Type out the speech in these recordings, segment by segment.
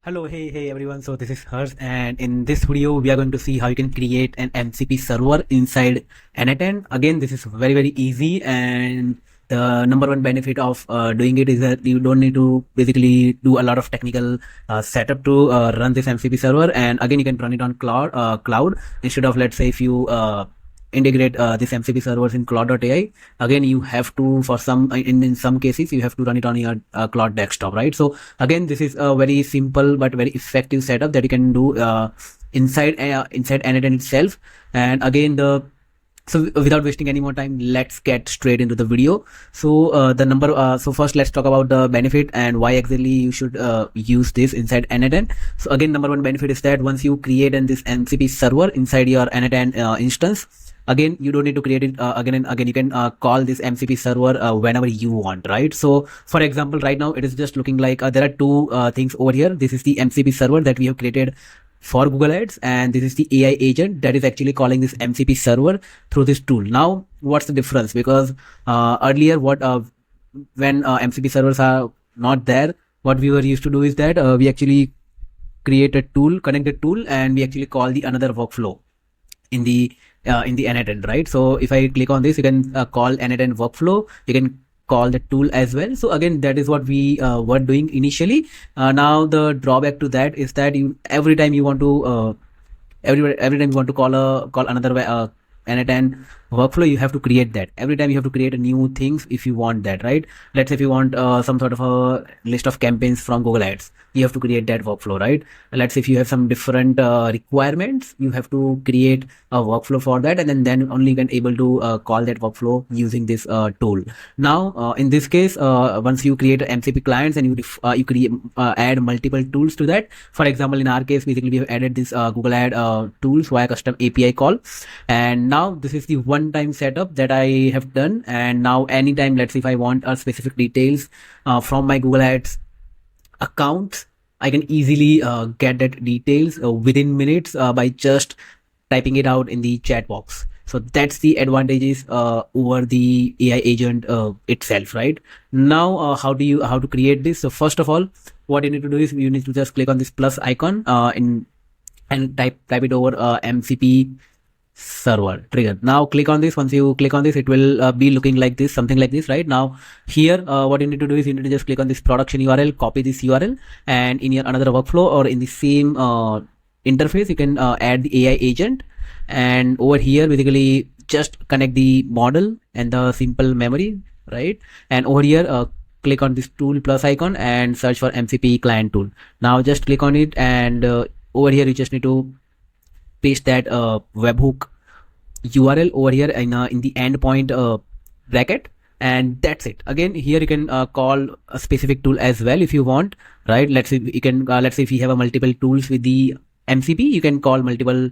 Hello, hey everyone. So this is Hers, and in this video we are going to see how you can create an MCP server inside n8n. Again, this is very easy, and the number one benefit of doing it is that you don't need to basically do a lot of technical setup to run this MCP server. And again, you can run it on cloud instead of, let's say, if you integrate this MCP servers in cloud.ai. Again, you have to, for some in some cases, you have to run it on your cloud desktop, right? So again, this is a very simple but very effective setup that you can do inside n8n itself. And again, so without wasting any more time, let's get straight into the video. So so first let's talk about the benefit and why exactly you should use this inside n8n. So again, number one benefit is that once you create this MCP server inside your n8n instance, again, you don't need to create it again and again. You can call this MCP server whenever you want, right? So for example, right now it is just looking like there are two things over here. This is the MCP server that we have created for Google Ads, and this is the AI agent that is actually calling this MCP server through this tool. Now, what's the difference? Because earlier, when MCP servers are not there, what we were used to do is that we actually create a tool, connect the tool, and we actually call the another workflow in the n8n, right? So if I click on this, you can call n8n workflow. You can call the tool as well. So again, that is what we were doing initially. Now the drawback to that is that every time you want to call another n8n workflow, you have to create that. Every time you have to create a new things if you want that, right? Let's say if you want some sort of a list of campaigns from Google Ads, you have to create that workflow, right? Let's say if you have some different requirements, you have to create a workflow for that, and then only you can able to call that workflow using this tool. Now in this case, once you create MCP clients and you create add multiple tools to that. For example, in our case, basically we have added this Google Ad tools via custom API call, and now this is the one-time setup that I have done. And now anytime, let's say if I want specific details from my Google Ads account, I can easily get that details within minutes by just typing it out in the chat box. So that's the advantages over the AI agent itself, right? Now, how to create this? So first of all, what you need to do is you need to just click on this plus icon and type it over MCP server trigger. Now click on this. Once you click on this, it will be looking like this, something like this, right? Now here, what you need to do is you need to just click on this production URL, copy this URL, and in your another workflow or in the same interface, you can add the AI agent. And over here, basically just connect the model and the simple memory, right? And over here, click on this tool plus icon and search for MCP client tool. Now just click on it, and over here you just need to paste that webhook URL over here in the endpoint bracket, and that's it. Again, here you can call a specific tool as well if you want, right? Let's say you can let's say if you have a multiple tools with the MCP, you can call multiple.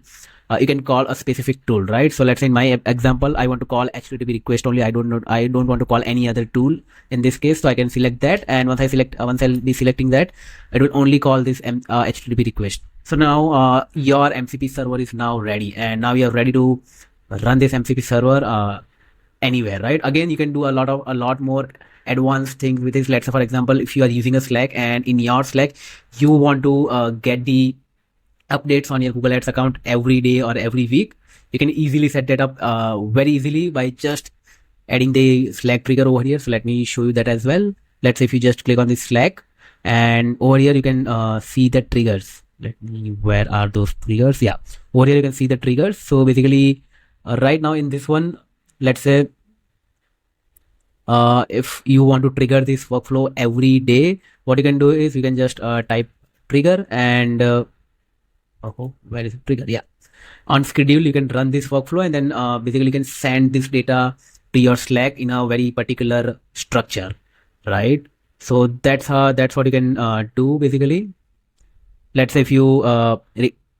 You can call a specific tool, right? So let's say in my example, I want to call HTTP request only. I don't want to call any other tool in this case. So I can select that, and once I'll be selecting that, it will only call this HTTP request. So now your MCP server is now ready, and now you're ready to run this MCP server anywhere, right? Again, you can do a lot more advanced things with this. Let's say, for example, if you are using a Slack, and in your Slack you want to get the updates on your Google Ads account every day or every week, you can easily set that up very easily by just adding the Slack trigger over here. So let me show you that as well. Let's say if you just click on this Slack, and over here you can see the triggers. Where are those triggers? Yeah, over here you can see the triggers. So basically right now in this one, let's say if you want to trigger this workflow every day, what you can do is you can just type trigger, and where is it? Trigger? Yeah, on schedule you can run this workflow, and then basically you can send this data to your Slack in a very particular structure, right? So that's what you can do basically. Let's say if you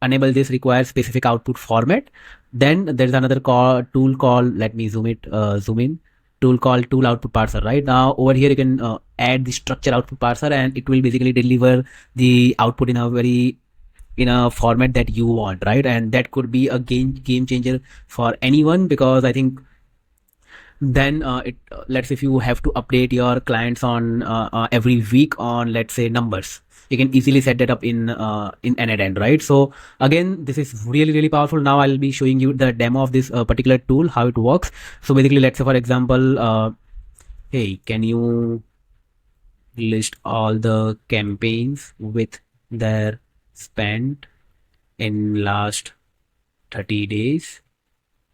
enable this requires specific output format, then there's another tool called, let me zoom in, tool called tool output parser. Right now over here you can add the structure output parser, and it will basically deliver the output in a format that you want, right? And that could be a game changer for anyone, because I think then let's say if you have to update your clients on every week on, let's say, numbers, you can easily set that up in n8n, right? So again, this is really powerful. Now I'll be showing you the demo of this particular tool, how it works. So basically, let's say for example, hey, can you list all the campaigns with their spend in last 30 days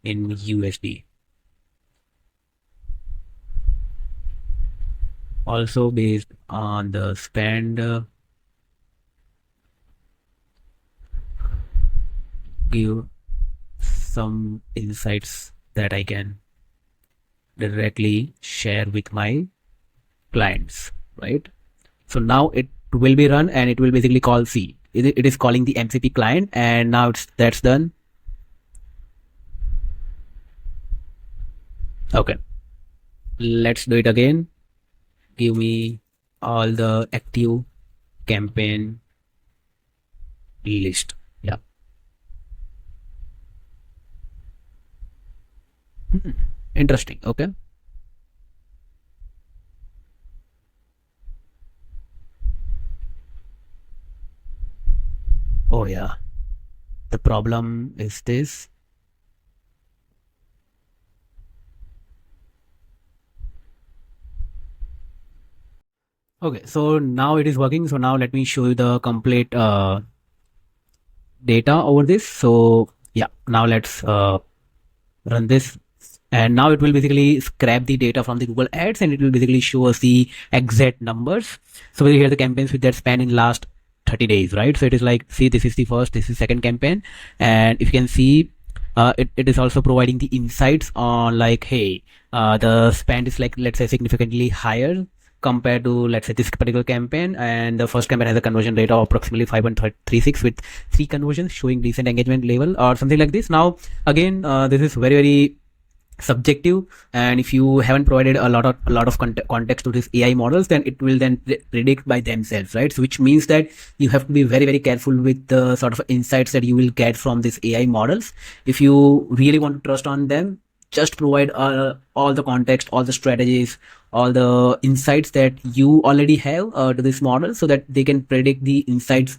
in USD. Also based on the spend, give some insights that I can directly share with my clients, right? So now it will be run and it will basically call C. It is calling the MCP client, and now that's done. Okay, let's do it again. Give me all the active campaign list. Yeah. Interesting. Okay. Oh yeah. The problem is this. Okay, so now it is working. So now let me show you the complete data over this. So yeah, now let's run this, and now it will basically scrap the data from the Google Ads, and it will basically show us the exact numbers. So here are the campaigns with that span in last 30 days, right? So it is like, see, this is the first, this is second campaign, and if you can see, it is also providing the insights on like, hey, the spend is like, let's say, significantly higher compared to, let's say, this particular campaign, and the first campaign has a conversion rate of approximately 5.36 with 3 conversions, showing decent engagement level or something like this. Now again, this is very subjective, and if you haven't provided a lot of context to these AI models, then it will then predict by themselves, right? So which means that you have to be very careful with the sort of insights that you will get from these AI models. If you really want to trust on them, just provide all the context, all the strategies, all the insights that you already have to this model, so that they can predict the insights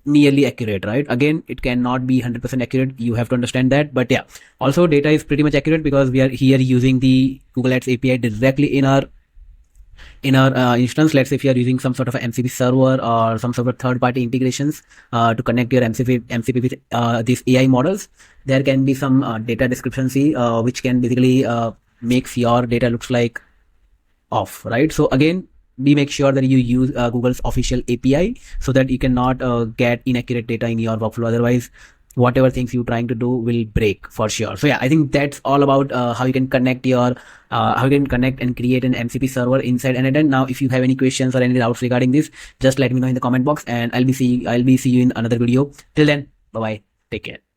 nearly accurate, right? Again, it cannot be 100% accurate, you have to understand that, but yeah, also data is pretty much accurate because we are here using the Google Ads API directly in our instance. Let's say if you are using some sort of MCP server or some sort of third-party integrations to connect your MCP with these AI models, there can be some data discrepancy which can basically makes your data looks like off, right? So again, make sure that you use Google's official API so that you cannot get inaccurate data in your workflow. Otherwise, whatever things you're trying to do will break for sure. So yeah, I think that's all about how you can connect your how you can connect and create an MCP server inside n8n. Now, if you have any questions or any doubts regarding this, just let me know in the comment box, and I'll be see you in another video. Till then, bye bye. Take care.